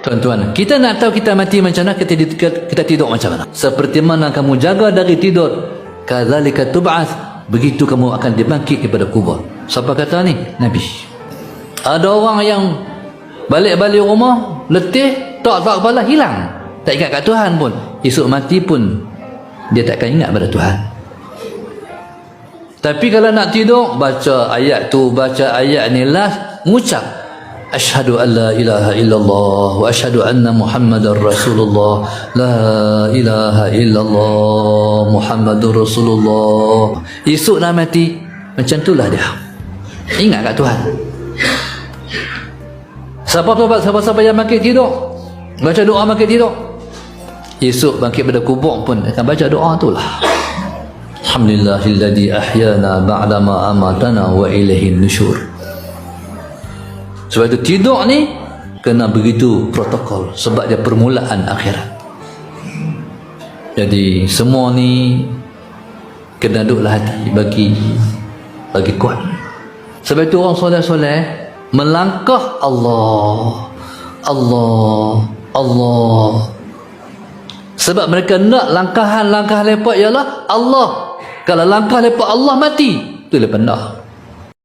Tuan-tuan, kita nak tahu kita mati macam mana, kita tidur macam mana. Seperti mana kamu jaga dari tidur, kadzalika tub'ats, begitu kamu akan dibangkit daripada kubur. Siapa kata ni? Nabi. Ada orang yang balik-balik rumah letih, tak kepala, hilang, tak ingat kat Tuhan pun. Esok mati pun dia takkan ingat pada Tuhan. Tapi kalau nak tidur, baca ayat tu, baca ayat ni, last mengucap asyhadu an la ilaha illallah wa asyhadu anna muhammadar rasulullah, la ilaha illallah muhammadur rasulullah. Esok nak mati macam itulah dia, ingat kat Tuhan. Siapa yang bangkit tidur, baca doa bangkit tidur, esok bangkit pada kubur pun akan baca doa itulah. Alhamdulillahilladzi ahyana ba'dama amatana wa ilaihin nusyur. Sebab itu tidur ni kena begitu protokol, sebab dia permulaan akhirat. Jadi semua ni kena duduklah hati bagi kuat. Sebab itu orang soleh-soleh melangkah Allah, sebab mereka nak langkah lepak ialah Allah. Kalau langkah lepak Allah mati, tu lepas nak.